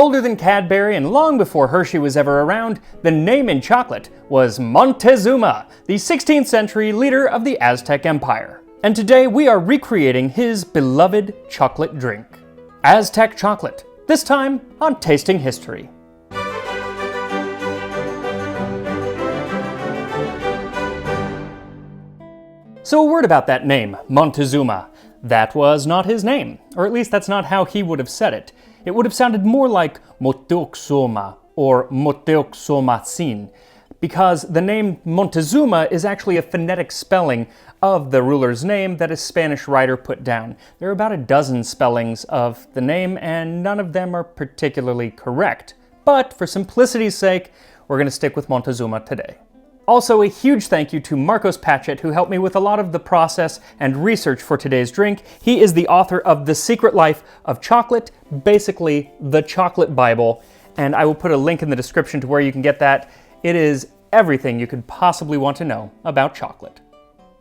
Older than Cadbury and long before Hershey was ever around, the name in chocolate was Motezuma, the 16th century leader of the Aztec Empire. And today we are recreating his beloved chocolate drink, Aztec chocolate, this time on Tasting History. So a word about that name, Motezuma. That was not his name, or at least that's not how he would have said it. It would have sounded more like Motezuma or Motezuma, because the name Montezuma is actually a phonetic spelling of the ruler's name that a Spanish writer put down. There are about a dozen spellings of the name, and none of them are particularly correct. But for simplicity's sake, we're going to stick with Montezuma today. Also, a huge thank you to Marcos Patchett, who helped me with a lot of the process and research for today's drink. He is the author of The Secret Life of Chocolate, basically the chocolate Bible, and I will put a link in the description to where you can get that. It is everything you could possibly want to know about chocolate.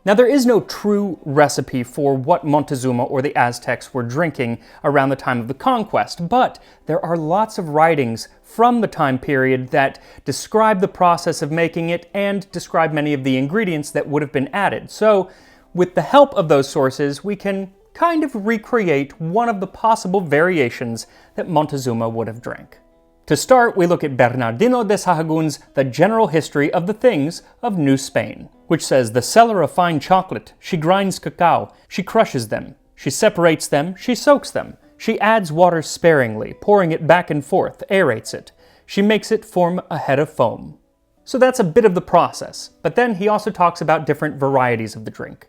Now, there is no true recipe for what Montezuma or the Aztecs were drinking around the time of the conquest, but there are lots of writings from the time period that describe the process of making it and describe many of the ingredients that would have been added. So, with the help of those sources, we can kind of recreate one of the possible variations that Montezuma would have drank. To start, we look at Bernardino de Sahagun's The General History of the Things of New Spain, which says, "The seller of fine chocolate, she grinds cacao, she crushes them, she separates them, she soaks them, she adds water sparingly, pouring it back and forth, aerates it, she makes it form a head of foam." So that's a bit of the process, but then he also talks about different varieties of the drink.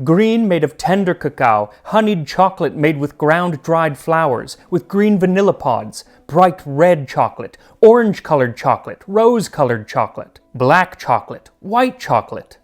Green made of tender cacao, honeyed chocolate made with ground dried flowers, with green vanilla pods, bright red chocolate, orange-colored chocolate, rose-colored chocolate, black chocolate, white chocolate.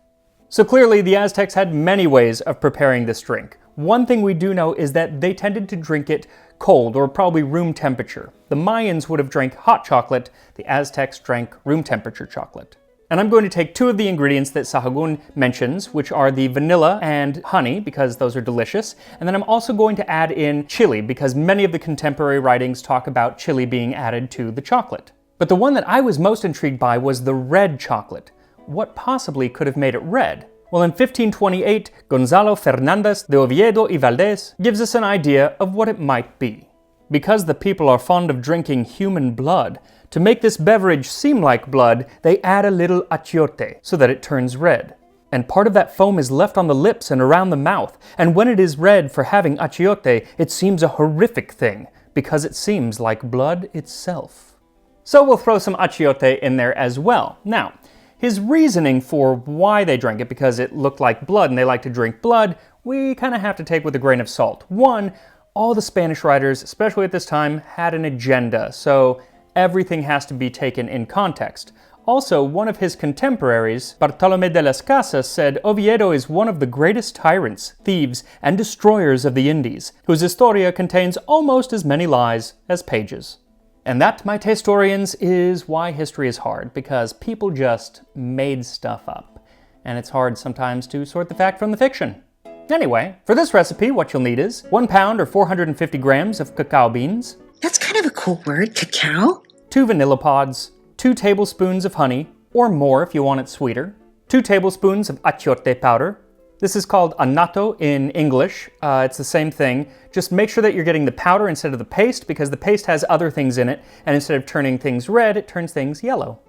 So clearly the Aztecs had many ways of preparing this drink. One thing we do know is that they tended to drink it cold, or probably room temperature. The Mayans would have drank hot chocolate, the Aztecs drank room temperature chocolate. And I'm going to take two of the ingredients that Sahagun mentions, which are the vanilla and honey, because those are delicious. And then I'm also going to add in chili, because many of the contemporary writings talk about chili being added to the chocolate. But the one that I was most intrigued by was the red chocolate. What possibly could have made it red? Well, in 1528, Gonzalo Fernandez de Oviedo y Valdez gives us an idea of what it might be. Because the people are fond of drinking human blood, to make this beverage seem like blood, they add a little achiote so that it turns red. And part of that foam is left on the lips and around the mouth, and when it is red for having achiote, it seems a horrific thing, because it seems like blood itself. So we'll throw some achiote in there as well. Now, his reasoning for why they drank it, because it looked like blood and they like to drink blood, we kind of have to take with a grain of salt. One, all the Spanish writers, especially at this time, had an agenda, so everything has to be taken in context. Also, one of his contemporaries, Bartolomé de las Casas, said Oviedo is one of the greatest tyrants, thieves, and destroyers of the Indies, whose historia contains almost as many lies as pages. And that, my tastorians, is why history is hard, because people just made stuff up. And it's hard sometimes to sort the fact from the fiction. Anyway, for this recipe, what you'll need is 1 pound or 450 grams of cacao beans. That's kind of a cool word, cacao. 2 vanilla pods, 2 tablespoons of honey, or more if you want it sweeter, 2 tablespoons of achiote powder. This is called annatto in English. It's the same thing. Just make sure that you're getting the powder instead of the paste, because the paste has other things in it, and instead of turning things red, it turns things yellow.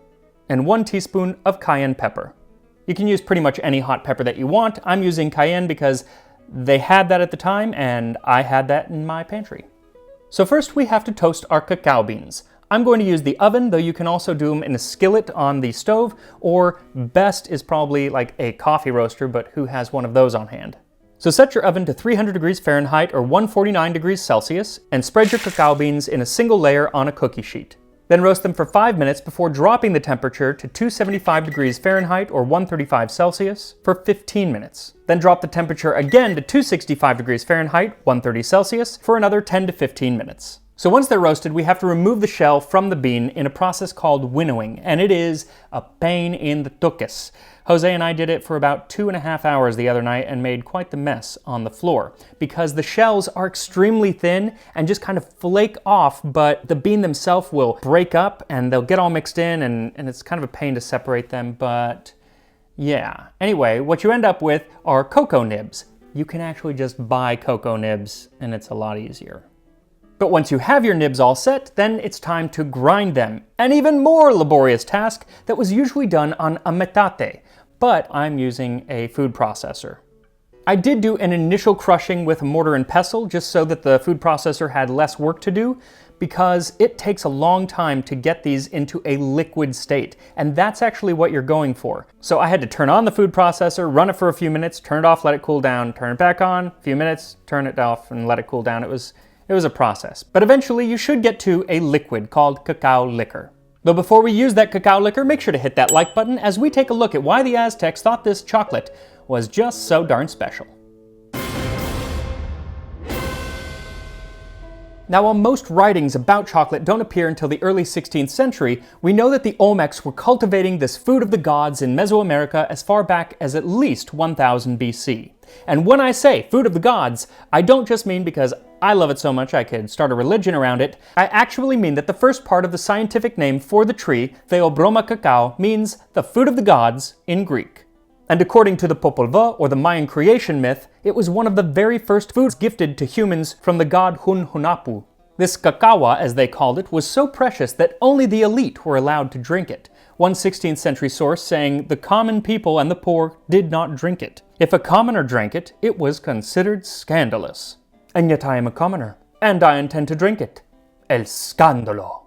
And 1 teaspoon of cayenne pepper. You can use pretty much any hot pepper that you want. I'm using cayenne because they had that at the time, and I had that in my pantry. So first we have to toast our cacao beans. I'm going to use the oven, though you can also do them in a skillet on the stove, or best is probably like a coffee roaster, but who has one of those on hand? So set your oven to 300 degrees Fahrenheit or 149 degrees Celsius, and spread your cacao beans in a single layer on a cookie sheet. Then roast them for 5 minutes before dropping the temperature to 275 degrees Fahrenheit or 135 Celsius for 15 minutes. Then drop the temperature again to 265 degrees Fahrenheit, 130 Celsius for another 10 to 15 minutes. So once they're roasted, we have to remove the shell from the bean in a process called winnowing, and it is a pain in the tuchus. Jose and I did it for about 2.5 hours the other night and made quite the mess on the floor because the shells are extremely thin and just kind of flake off, but the bean themselves will break up and they'll get all mixed in and it's kind of a pain to separate them, but yeah. Anyway, what you end up with are cocoa nibs. You can actually just buy cocoa nibs and it's a lot easier. But once you have your nibs all set, then it's time to grind them. An even more laborious task that was usually done on a metate, but I'm using a food processor. I did do an initial crushing with a mortar and pestle just so that the food processor had less work to do, because it takes a long time to get these into a liquid state, and that's actually what you're going for. So I had to turn on the food processor, run it for a few minutes, turn it off, let it cool down, turn it back on, a few minutes, turn it off, and let it cool down. It was a process. But eventually you should get to a liquid called cacao liquor. Though before we use that cacao liquor, make sure to hit that like button as we take a look at why the Aztecs thought this chocolate was just so darn special. Now, while most writings about chocolate don't appear until the early 16th century, we know that the Olmecs were cultivating this food of the gods in Mesoamerica as far back as at least 1000 BC. And when I say food of the gods, I don't just mean because I love it so much I could start a religion around it. I actually mean that the first part of the scientific name for the tree, Theobroma cacao, means the food of the gods in Greek. And according to the Popol Vuh, or the Mayan creation myth, it was one of the very first foods gifted to humans from the god Hunhunapu. This cacawa, as they called it, was so precious that only the elite were allowed to drink it. One 16th century source saying the common people and the poor did not drink it. If a commoner drank it, it was considered scandalous. And yet I am a commoner, and I intend to drink it. El scandalo.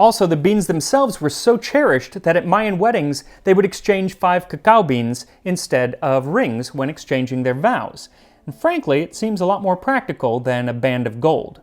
Also, the beans themselves were so cherished that at Mayan weddings, they would exchange 5 cacao beans instead of rings when exchanging their vows. And frankly, it seems a lot more practical than a band of gold,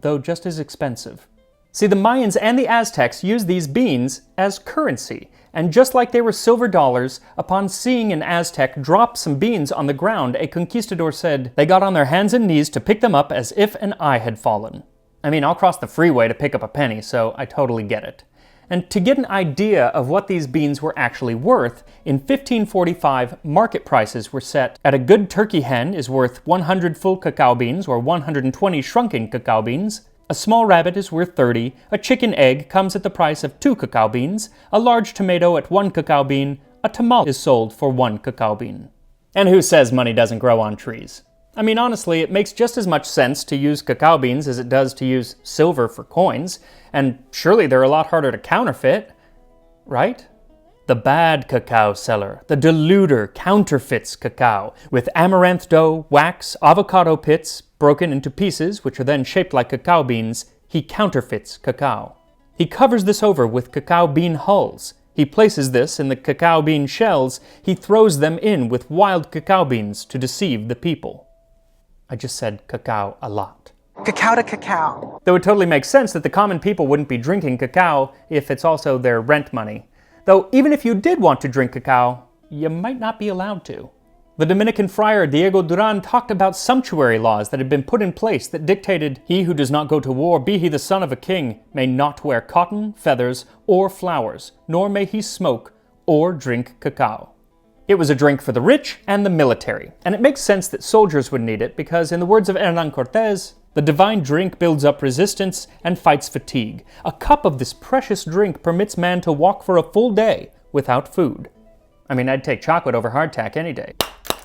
though just as expensive. See, the Mayans and the Aztecs used these beans as currency, and just like they were silver dollars, upon seeing an Aztec drop some beans on the ground, a conquistador said they got on their hands and knees to pick them up as if an eye had fallen. I mean, I'll cross the freeway to pick up a penny, so I totally get it. And to get an idea of what these beans were actually worth, in 1545, market prices were set at a good turkey hen is worth 100 full cacao beans or 120 shrunken cacao beans, a small rabbit is worth 30, a chicken egg comes at the price of 2 cacao beans, a large tomato at 1 cacao bean, a tamale is sold for 1 cacao bean. And who says money doesn't grow on trees? I mean, honestly, it makes just as much sense to use cacao beans as it does to use silver for coins, and surely they're a lot harder to counterfeit, right? The bad cacao seller, the deluder, counterfeits cacao with amaranth dough, wax, avocado pits, broken into pieces, which are then shaped like cacao beans. He counterfeits cacao. He covers this over with cacao bean hulls. He places this in the cacao bean shells. He throws them in with wild cacao beans to deceive the people. I just said cacao a lot. Cacao to cacao. Though it totally makes sense that the common people wouldn't be drinking cacao if it's also their rent money. Though even if you did want to drink cacao, you might not be allowed to. The Dominican friar Diego Duran talked about sumptuary laws that had been put in place that dictated, "He who does not go to war, be he the son of a king, may not wear cotton, feathers, or flowers, nor may he smoke or drink cacao." It was a drink for the rich and the military, and it makes sense that soldiers would need it because, in the words of Hernan Cortés, the divine drink builds up resistance and fights fatigue. A cup of this precious drink permits man to walk for a full day without food. I mean, I'd take chocolate over hardtack any day,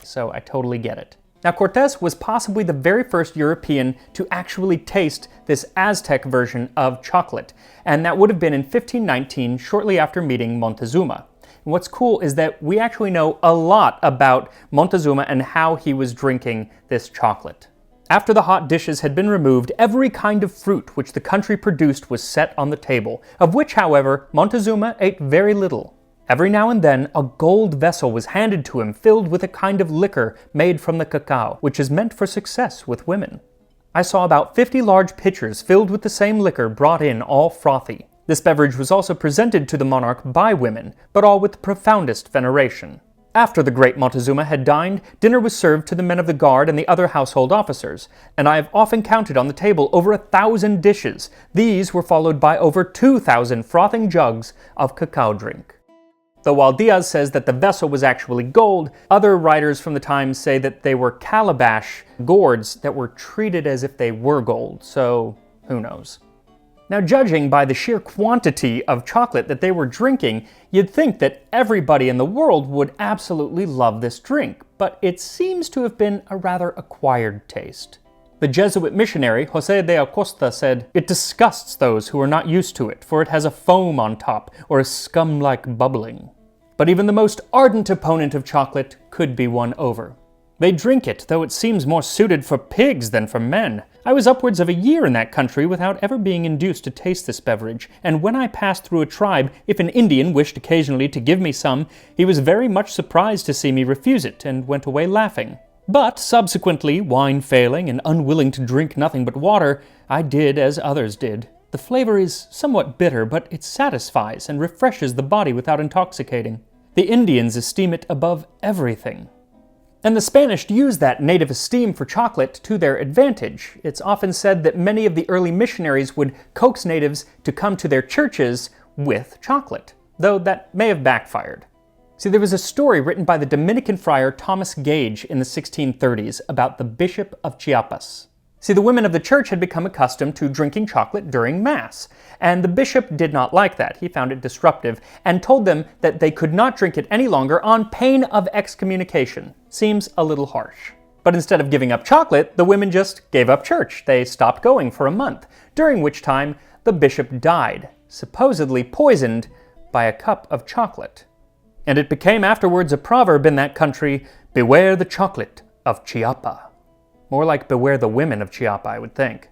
so I totally get it. Now, Cortés was possibly the very first European to actually taste this Aztec version of chocolate, and that would have been in 1519, shortly after meeting Motezuma. And what's cool is that we actually know a lot about Motezuma and how he was drinking this chocolate. After the hot dishes had been removed, every kind of fruit which the country produced was set on the table, of which, however, Motezuma ate very little. Every now and then, a gold vessel was handed to him filled with a kind of liquor made from the cacao, which is meant for success with women. I saw about 50 large pitchers filled with the same liquor brought in all frothy. This beverage was also presented to the monarch by women, but all with the profoundest veneration. After the great Motezuma had dined, dinner was served to the men of the guard and the other household officers, and I have often counted on the table over 1,000 dishes. These were followed by over 2,000 frothing jugs of cacao drink. Though while Diaz says that the vessel was actually gold, other writers from the time say that they were calabash gourds that were treated as if they were gold, so who knows. Now, judging by the sheer quantity of chocolate that they were drinking, you'd think that everybody in the world would absolutely love this drink, but it seems to have been a rather acquired taste. The Jesuit missionary José de Acosta said, "It disgusts those who are not used to it, for it has a foam on top, or a scum-like bubbling." But even the most ardent opponent of chocolate could be won over. They drink it, though it seems more suited for pigs than for men. I was upwards of a year in that country without ever being induced to taste this beverage, and when I passed through a tribe, if an Indian wished occasionally to give me some, he was very much surprised to see me refuse it, and went away laughing. But subsequently, wine failing and unwilling to drink nothing but water, I did as others did. The flavor is somewhat bitter, but it satisfies and refreshes the body without intoxicating. The Indians esteem it above everything. And the Spanish used that native esteem for chocolate to their advantage. It's often said that many of the early missionaries would coax natives to come to their churches with chocolate, though that may have backfired. See, there was a story written by the Dominican friar Thomas Gage in the 1630s about the Bishop of Chiapas. See, the women of the church had become accustomed to drinking chocolate during Mass, and the bishop did not like that. He found it disruptive, and told them that they could not drink it any longer on pain of excommunication. Seems a little harsh. But instead of giving up chocolate, the women just gave up church. They stopped going for a month, during which time the bishop died, supposedly poisoned by a cup of chocolate. And it became afterwards a proverb in that country, "Beware the chocolate of Chiapa." More like beware the women of Chiapa, I would think.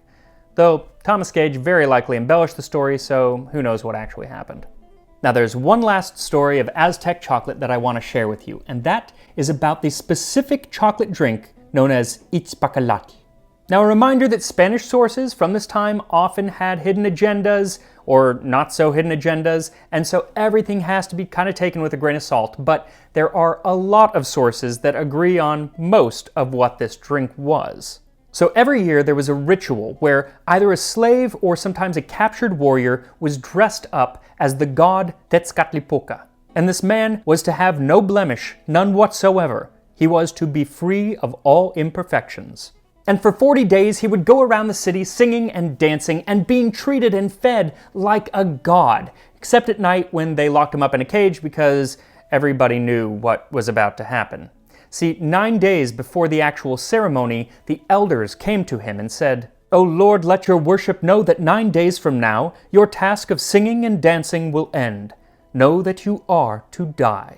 Though Thomas Gage very likely embellished the story, so who knows what actually happened. Now there's one last story of Aztec chocolate that I want to share with you, and that is about the specific chocolate drink known as itzpacalaki. Now a reminder that Spanish sources from this time often had hidden agendas, or not so hidden agendas, and so everything has to be kind of taken with a grain of salt, but there are a lot of sources that agree on most of what this drink was. So every year there was a ritual where either a slave or sometimes a captured warrior was dressed up as the god Tezcatlipoca, and this man was to have no blemish, none whatsoever. He was to be free of all imperfections. And for 40 days he would go around the city singing and dancing and being treated and fed like a god, except at night when they locked him up in a cage because everybody knew what was about to happen. See, 9 days before the actual ceremony, the elders came to him and said, "O Lord, let your worship know that 9 days from now, your task of singing and dancing will end. Know that you are to die."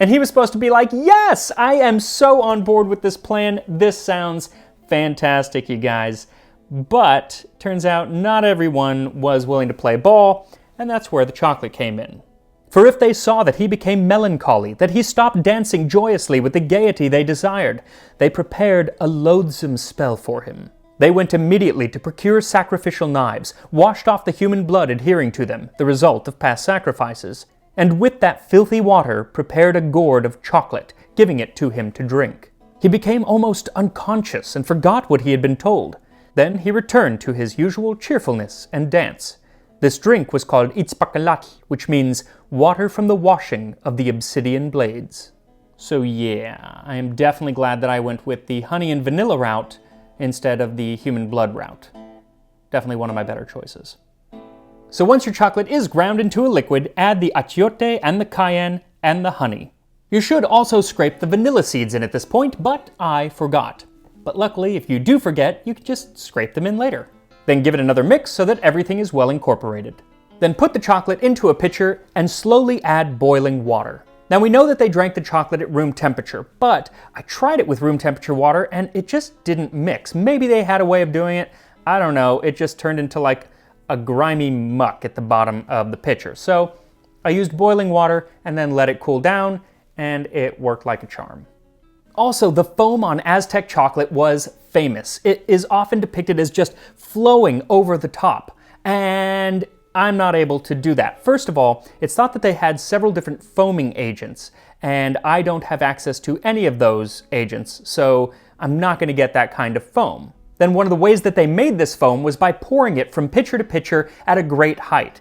And he was supposed to be like, "Yes, I am so on board with this plan. This sounds fantastic, you guys." But turns out not everyone was willing to play ball, and that's where the chocolate came in. For if they saw that he became melancholy, that he stopped dancing joyously with the gaiety they desired, they prepared a loathsome spell for him. They went immediately to procure sacrificial knives, washed off the human blood adhering to them, the result of past sacrifices, and with that filthy water prepared a gourd of chocolate, giving it to him to drink. He became almost unconscious and forgot what he had been told. Then he returned to his usual cheerfulness and dance. This drink was called itzpacalaki, which means water from the washing of the obsidian blades. So yeah, I am definitely glad that I went with the honey and vanilla route instead of the human blood route. Definitely one of my better choices. So once your chocolate is ground into a liquid, add the achiote and the cayenne and the honey. You should also scrape the vanilla seeds in at this point, but I forgot. But luckily, if you do forget, you can just scrape them in later. Then give it another mix so that everything is well incorporated. Then put the chocolate into a pitcher and slowly add boiling water. Now we know that they drank the chocolate at room temperature, but I tried it with room temperature water and it just didn't mix. Maybe they had a way of doing it, I don't know, it just turned into like a grimy muck at the bottom of the pitcher. So I used boiling water and then let it cool down, and it worked like a charm. Also, the foam on Aztec chocolate was famous. It is often depicted as just flowing over the top, and I'm not able to do that. First of all, it's thought that they had several different foaming agents, and I don't have access to any of those agents, so I'm not going to get that kind of foam. Then one of the ways that they made this foam was by pouring it from pitcher to pitcher at a great height.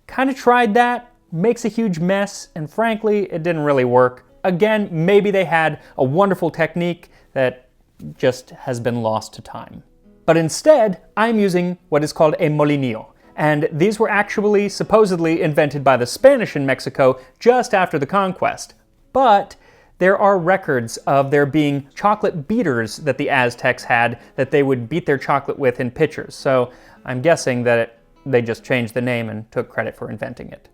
Kind of tried that, makes a huge mess, and frankly, it didn't really work. Again, maybe they had a wonderful technique that just has been lost to time. But instead, I'm using what is called a Molinillo, and these were actually supposedly invented by the Spanish in Mexico just after the conquest. But there are records of there being chocolate beaters that the Aztecs had that they would beat their chocolate with in pitchers, so I'm guessing that they just changed the name and took credit for inventing it.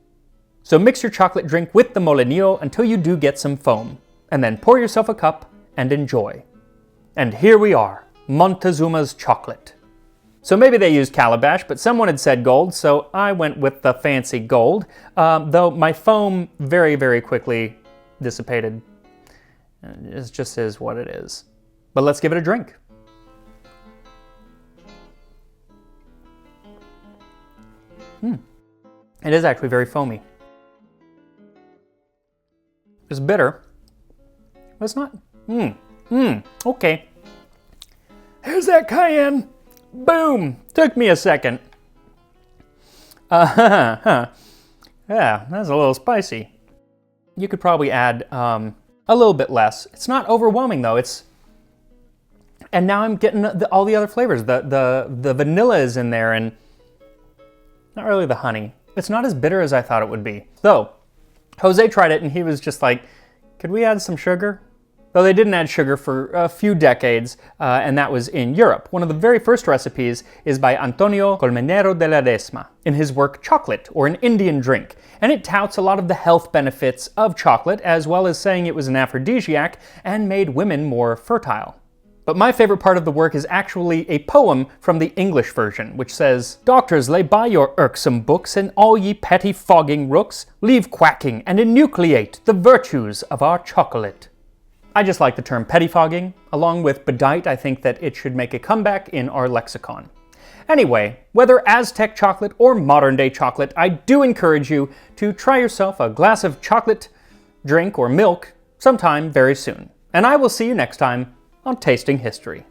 So mix your chocolate drink with the Molinillo until you do get some foam, and then pour yourself a cup and enjoy. And here we are, Montezuma's chocolate. So maybe they used calabash, but someone had said gold, so I went with the fancy gold, though my foam very, very quickly dissipated. It just is what it is. But let's give it a drink. It is actually very foamy. It's bitter, but it's not. Okay. Here's that cayenne. Boom! Took me a second. Yeah, that's a little spicy. You could probably add a little bit less. It's not overwhelming though. And now I'm getting all the other flavors. The vanilla is in there, and not really the honey. It's not as bitter as I thought it would be. Though, Jose tried it and he was just like, could we add some sugar? Though they didn't add sugar for a few decades, and that was in Europe. One of the very first recipes is by Antonio Colmenero de Ledesma in his work Chocolate, or an Indian Drink, and it touts a lot of the health benefits of chocolate, as well as saying it was an aphrodisiac and made women more fertile. But my favorite part of the work is actually a poem from the English version, which says, "Doctors, lay by your irksome books, and all ye petty fogging rooks, leave quacking and enucleate the virtues of our chocolate." I just like the term pettifogging. Along with bedight, I think that it should make a comeback in our lexicon. Anyway, whether Aztec chocolate or modern day chocolate, I do encourage you to try yourself a glass of chocolate, drink, or milk sometime very soon. And I will see you next time on Tasting History.